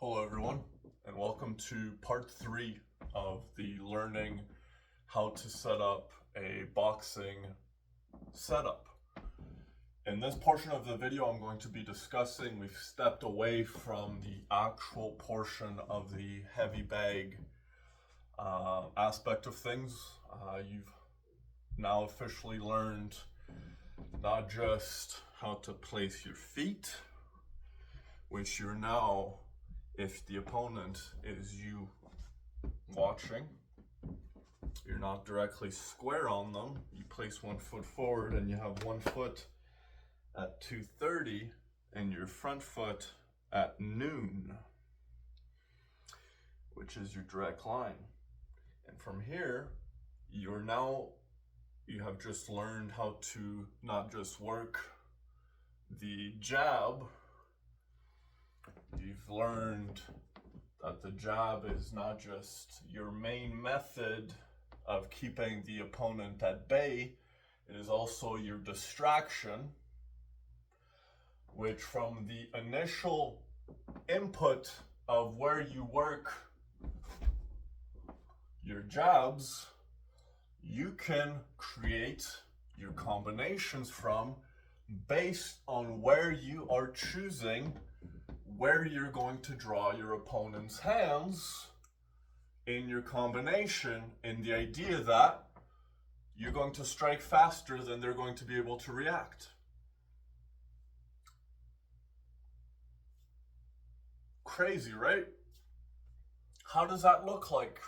Hello everyone, and welcome to part 3 of the learning how to set up a boxing setup. In this portion of the video I'm going to be discussing, we've stepped away from the actual portion of the heavy bag aspect of things. You've now officially learned not just how to place your feet, which you're now, if the opponent is you watching, you're not directly square on them. You place 1 foot forward and you have 1 foot at 230 and your front foot at noon, which is your direct line. And from here, you have just learned how to not just work the jab. You've learned that the jab is not just your main method of keeping the opponent at bay, it is also your distraction, which from the initial input of where you work your jabs, you can create your combinations from based on where you are choosing where you're going to draw your opponent's hands in your combination, in the idea that you're going to strike faster than they're going to be able to react. Crazy, right? How does that look like?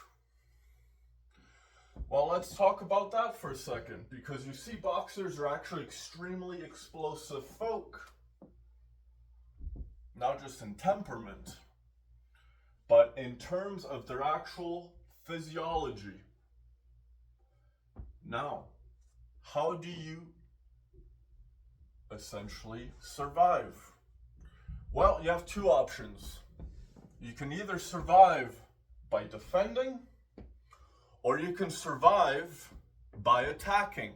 Well, let's talk about that for a second, because you see, boxers are actually extremely explosive folk. Not just in temperament, but in terms of their actual physiology. Now, how do you essentially survive? Well, you have 2 options. You can either survive by defending, or you can survive by attacking.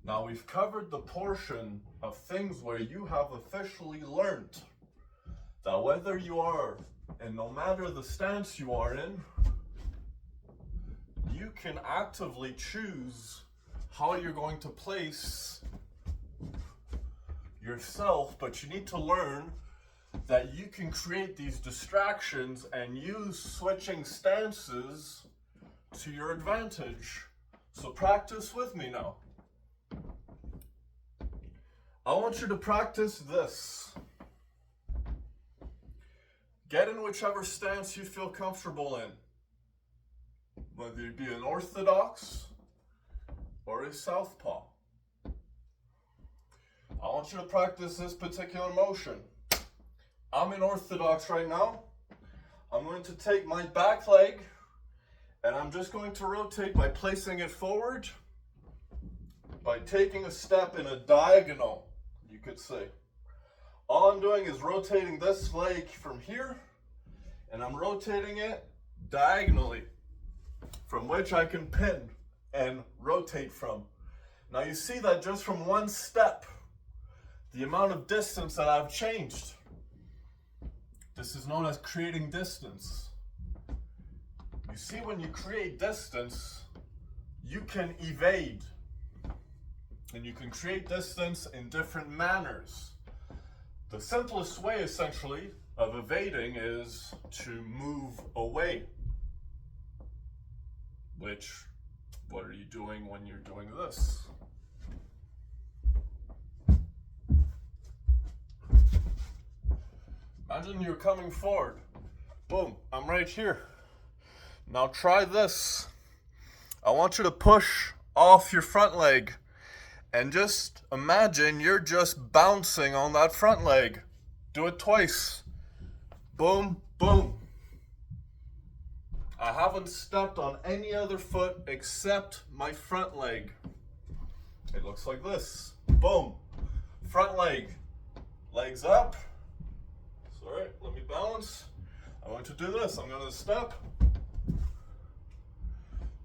Now, we've covered the portion of things where you have officially learned that whether you are, and no matter the stance you are in, you can actively choose how you're going to place yourself, but you need to learn that you can create these distractions and use switching stances to your advantage. So practice with me now. I want you to practice this. Get in whichever stance you feel comfortable in, whether you be an orthodox or a southpaw. I want you to practice this particular motion. I'm in orthodox right now. I'm going to take my back leg and I'm just going to rotate by placing it forward, by taking a step in a diagonal, you could say. All I'm doing is rotating this leg from here, and I'm rotating it diagonally, from which I can pin and rotate from. Now you see that just from 1 step, the amount of distance that I've changed. This is known as creating distance. You see, when you create distance, you can evade. And you can create distance in different manners. The simplest way, essentially, of evading is to move away. Which, what are you doing when you're doing this? Imagine you're coming forward. Boom, I'm right here. Now try this. I want you to push off your front leg. And just imagine you're just bouncing on that front leg. Do it twice. Boom, boom. I haven't stepped on any other foot except my front leg. It looks like this. Boom. Front leg. Legs up. Sorry, let me balance. I'm going to do this. I'm going to step.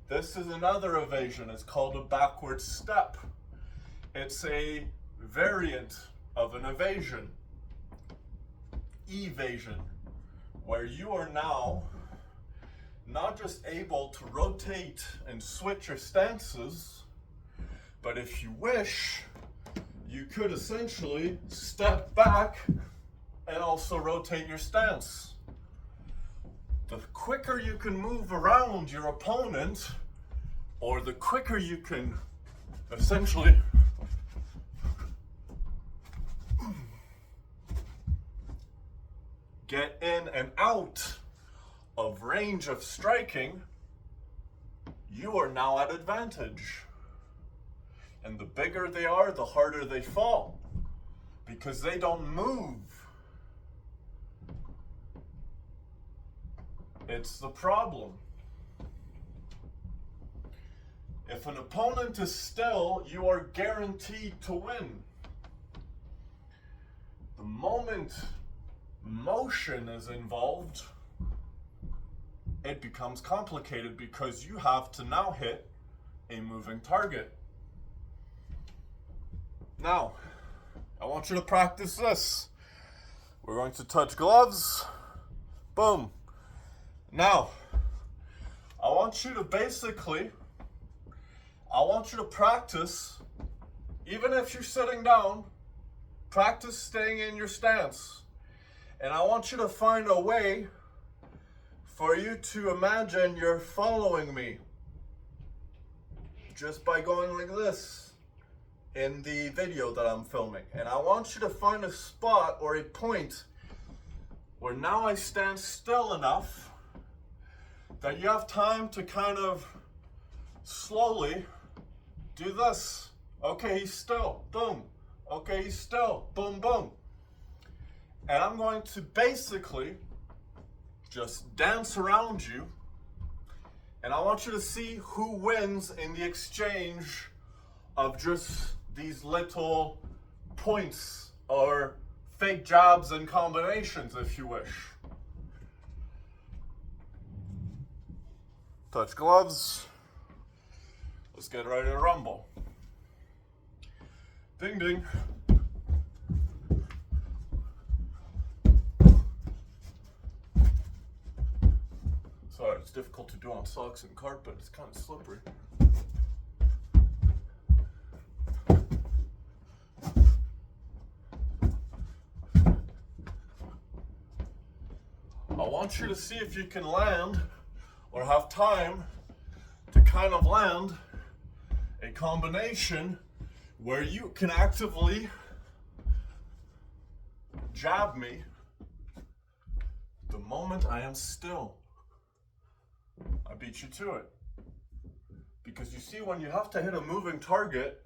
This is another evasion. It's called a backward step. It's a variant of an evasion. evasion, where you are now not just able to rotate and switch your stances, but if you wish, you could essentially step back and also rotate your stance. The quicker you can move around your opponent, or the quicker you can essentially get in and out of range of striking, you are now at advantage. And the bigger they are, the harder they fall, because they don't move. It's the problem. If an opponent is still, you are guaranteed to win. The moment motion is involved, it becomes complicated because you have to now hit a moving target. Now, I want you to practice this. We're going to touch gloves. Boom. Now, I want you to practice, even if you're sitting down, practice staying in your stance. And I want you to find a way for you to imagine you're following me just by going like this in the video that I'm filming. And I want you to find a spot or a point where now I stand still enough that you have time to kind of slowly do this. Okay, he's still, boom. Okay, he's still, boom, boom. And I'm going to basically just dance around you, and I want you to see who wins in the exchange of just these little points or fake jabs and combinations, if you wish. Touch gloves. Let's get ready to rumble. Ding, ding. Sorry, it's difficult to do on socks and carpet. It's kind of slippery. I want you to see if you can land or have time to kind of land a combination where you can actively jab me the moment I am still. I beat you to it. Because you see, when you have to hit a moving target,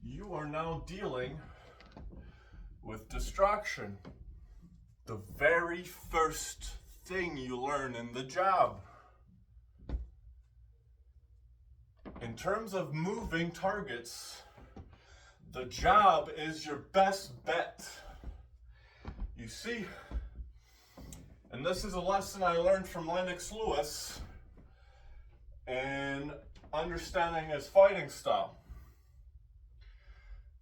you are now dealing with distraction. The very first thing you learn in the jab. In terms of moving targets, the jab is your best bet. You see, and this is a lesson I learned from Lennox Lewis in understanding his fighting style.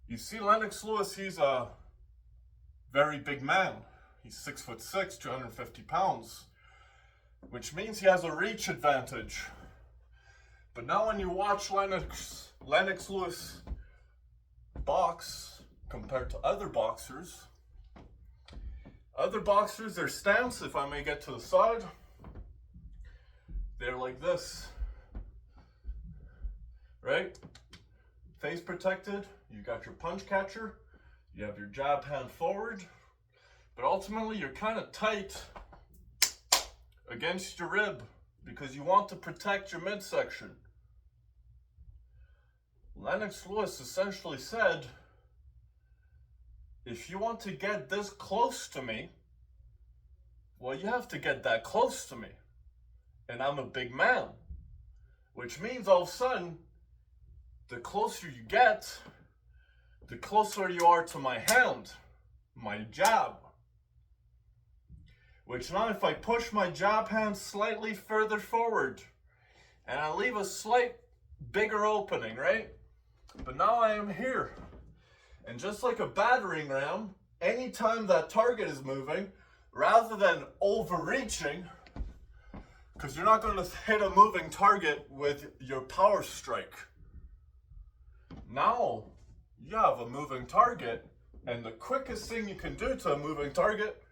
You see, Lennox Lewis, he's a very big man. He's 6'6", 250 pounds, which means he has a reach advantage. But now when you watch Lennox Lewis box compared to other boxers, their stance, if I may get to the side, they're like this, right? Face protected, you got your punch catcher, you have your jab hand forward, but ultimately you're kind of tight against your rib because you want to protect your midsection. Lennox Lewis essentially said, if you want to get this close to me, well, you have to get that close to me. And I'm a big man, which means all of a sudden, the closer you get, the closer you are to my hand, my jab. Which now if I push my jab hand slightly further forward, and I leave a slight bigger opening, right? But now I am here. And just like a battering ram, anytime that target is moving, rather than overreaching, because you're not going to hit a moving target with your power strike. Now you have a moving target, and the quickest thing you can do to a moving target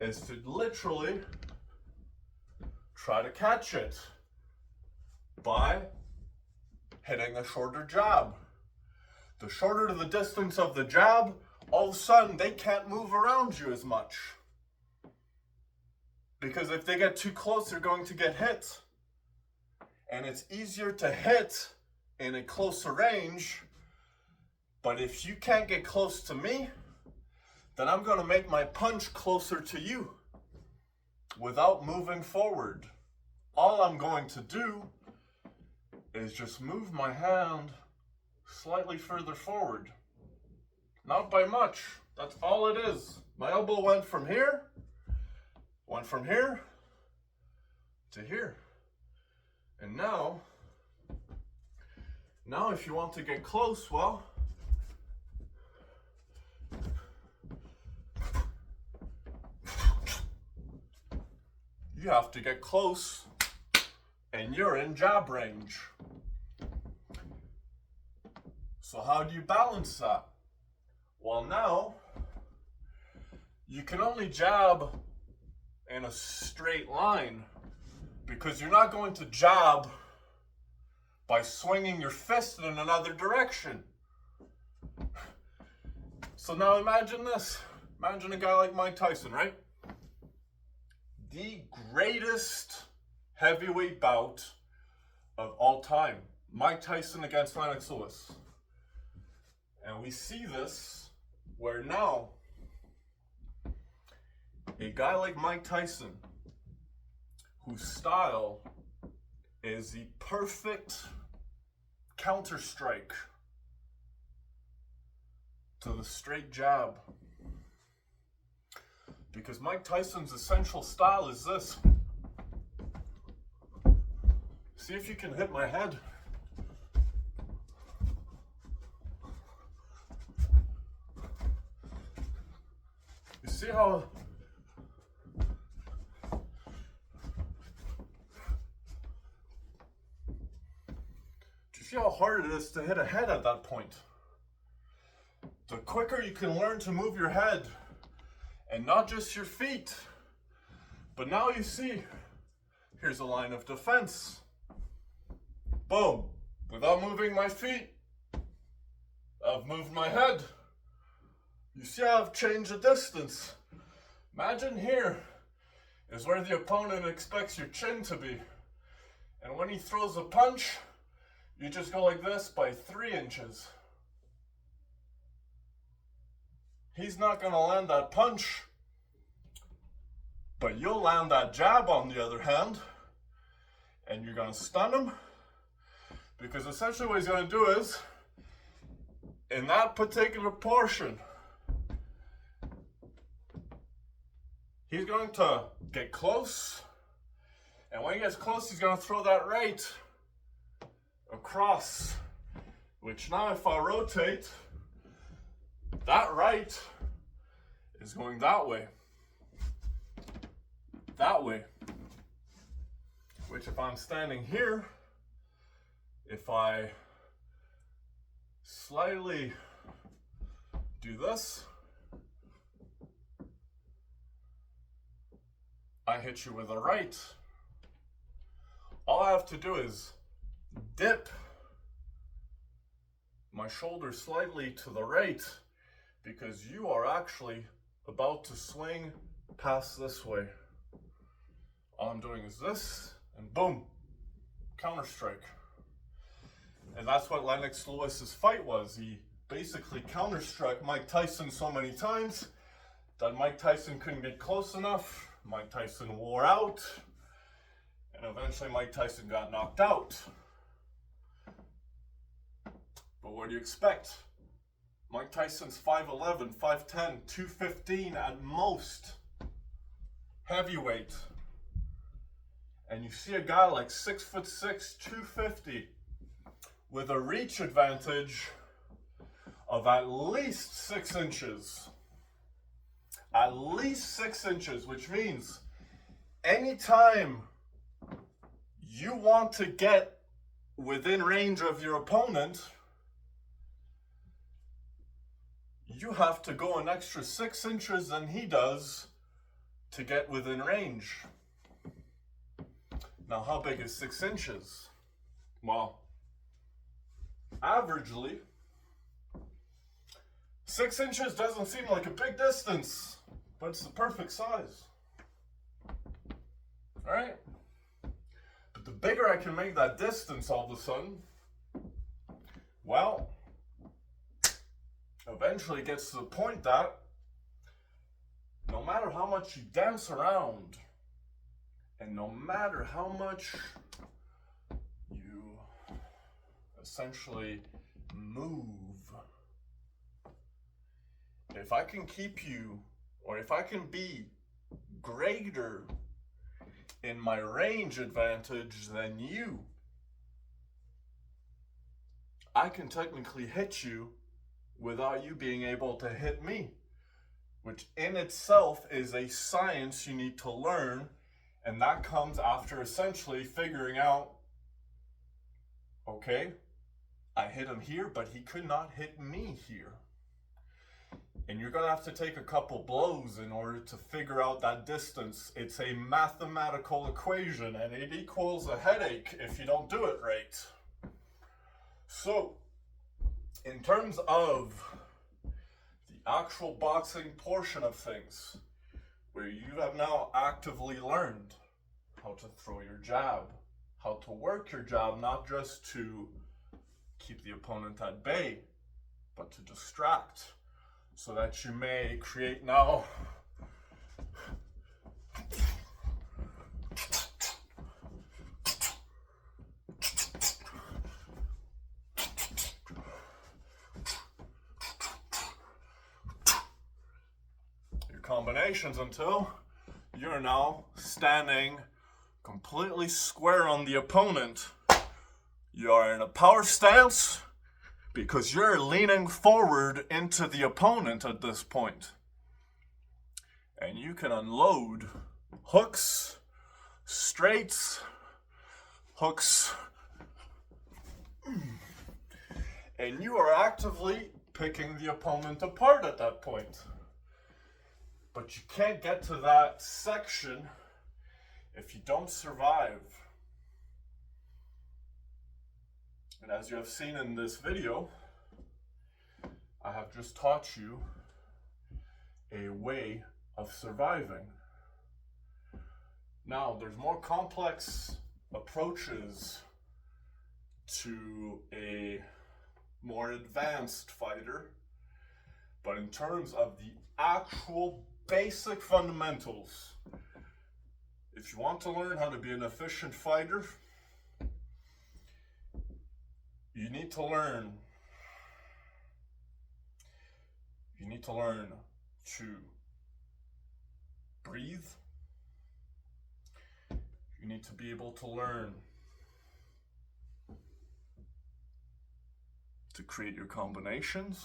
is to literally try to catch it by hitting a shorter jab. The shorter the distance of the jab, all of a sudden they can't move around you as much. Because if they get too close, they're going to get hit. And it's easier to hit in a closer range. But if you can't get close to me, then I'm going to make my punch closer to you without moving forward. All I'm going to do is just move my hand slightly further forward. Not by much. That's all it is. My elbow went from here to here. And now if you want to get close, well, you have to get close and you're in jab range. So how do you balance that? Well, now you can only jab in a straight line because you're not going to jab by swinging your fist in another direction. So now imagine this. Imagine a guy like Mike Tyson, right? The greatest heavyweight bout of all time. Mike Tyson against Lennox Lewis. And we see this where now a guy like Mike Tyson, whose style is the perfect counter strike to the straight jab. Because Mike Tyson's essential style is this. See if you can hit my head. You see how hard it is to hit a head at that point? The quicker you can learn to move your head, and not just your feet, but now you see, here's a line of defense. Boom. Without moving my feet, I've moved my head. You see how I've changed the distance. Imagine here is where the opponent expects your chin to be. And when he throws a punch, you just go like this by 3 inches. He's not going to land that punch, but you'll land that jab on the other hand, and you're going to stun him, because essentially what he's going to do is, in that particular portion, he's going to get close, and when he gets close, he's going to throw that right across, which now if I rotate, that right is going that way, which if I'm standing here, if I slightly do this, I hit you with a right. All I have to do is dip my shoulder slightly to the right, because you are actually about to swing past this way. All I'm doing is this, and boom, counter strike. And that's what Lennox Lewis's fight was. He basically counter struck Mike Tyson so many times that Mike Tyson couldn't get close enough. Mike Tyson wore out, and eventually Mike Tyson got knocked out. But what do you expect? Mike Tyson's 5'11", 5'10", 215 at most. Heavyweight. And you see a guy like 6'6", 250 with a reach advantage of at least 6 inches. at least 6 inches, which means anytime you want to get within range of your opponent, you have to go an extra 6 inches than he does to get within range. Now, how big is 6 inches? Well, averagely, 6 inches doesn't seem like a big distance, but it's the perfect size. All right? But the bigger I can make that distance all of a sudden, well, eventually it gets to the point that no matter how much you dance around, and no matter how much you essentially move, if I can keep you, or if I can be greater in my range advantage than you, I can technically hit you without you being able to hit me, which in itself is a science you need to learn, and that comes after essentially figuring out, okay, I hit him here, but he could not hit me here. And you're gonna have to take a couple blows in order to figure out that distance. It's a mathematical equation, and it equals a headache if you don't do it right. So, in terms of the actual boxing portion of things, where you have now actively learned how to throw your jab, how to work your jab, not just to keep the opponent at bay, but to distract, so that you may create now your combinations until you're now standing completely square on the opponent. You are in a power stance because you're leaning forward into the opponent at this point. And you can unload hooks, straights, hooks, and you are actively picking the opponent apart at that point. But you can't get to that section if you don't survive. And as you have seen in this video, I have just taught you a way of surviving. Now, there's more complex approaches to a more advanced fighter, but in terms of the actual basic fundamentals, if you want to learn how to be an efficient fighter, you need to learn to breathe. You need to be able to learn to create your combinations.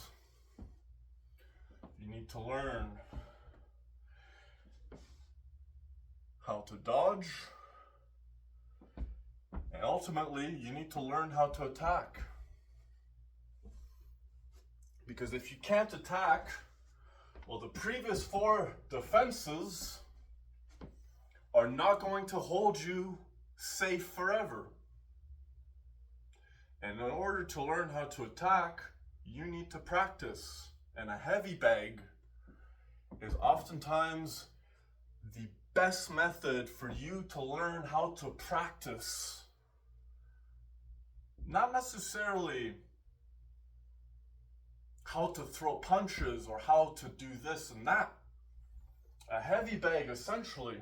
You need to learn how to dodge. And ultimately, you need to learn how to attack. Because if you can't attack, well, the previous 4 defenses are not going to hold you safe forever. And in order to learn how to attack, you need to practice. And a heavy bag is oftentimes the best method for you to learn how to practice. Not necessarily how to throw punches or how to do this and that. A heavy bag essentially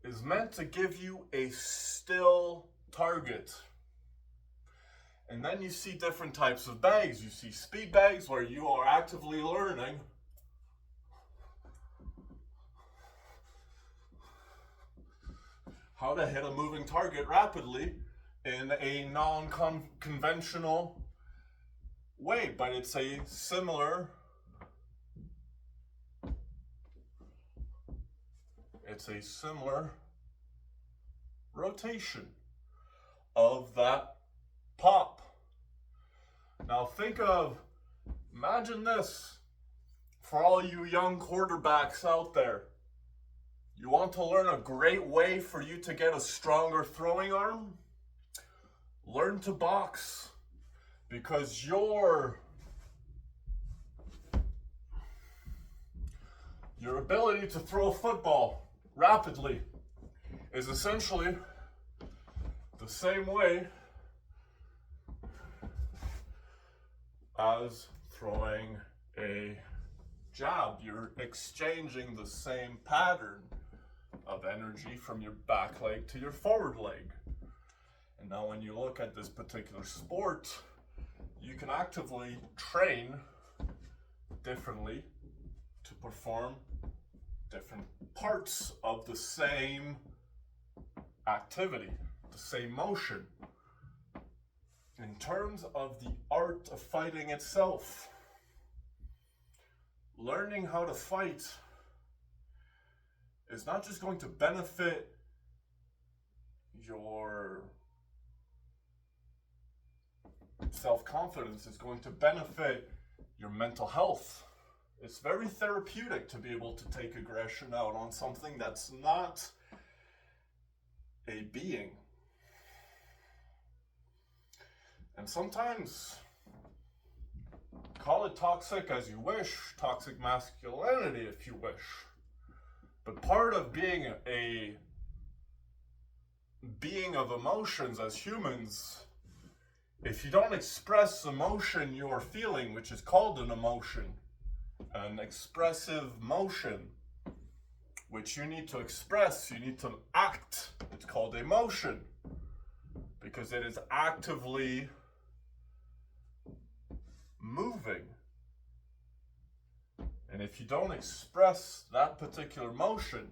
is meant to give you a still target. And then you see different types of bags. You see speed bags where you are actively learning how to hit a moving target rapidly in a non-conventional way, but it's a similar it's a similar rotation of that pop. Now imagine this for all you young quarterbacks out there. You want to learn a great way for you to get a stronger throwing arm? Learn to box, because your ability to throw a football rapidly is essentially the same way as throwing a jab. You're exchanging the same pattern of energy from your back leg to your forward leg. And now when you look at this particular sport, you can actively train differently to perform different parts of the same activity, the same motion. In terms of the art of fighting itself, learning how to fight is not just going to benefit your self-confidence, it's going to benefit your mental health. It's very therapeutic to be able to take aggression out on something that's not a being. And sometimes, call it toxic as you wish, toxic masculinity if you wish. But part of being a being of emotions as humans, if you don't express emotion you are feeling, which is called an emotion, an expressive motion, which you need to express, you need to act, it's called emotion, because it is actively moving. And if you don't express that particular motion,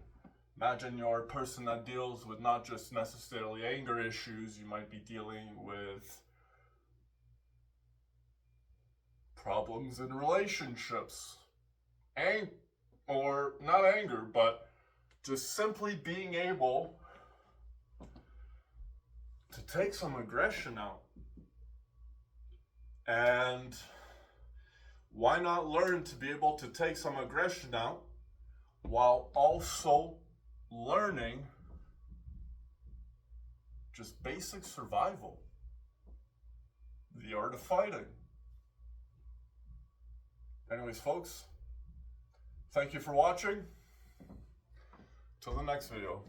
imagine you're a person that deals with not just necessarily anger issues, you might be dealing with problems in relationships, or not anger, but just simply being able to take some aggression out. And why not learn to be able to take some aggression out while also learning just basic survival, the art of fighting. Anyways, folks, thank you for watching. Till the next video.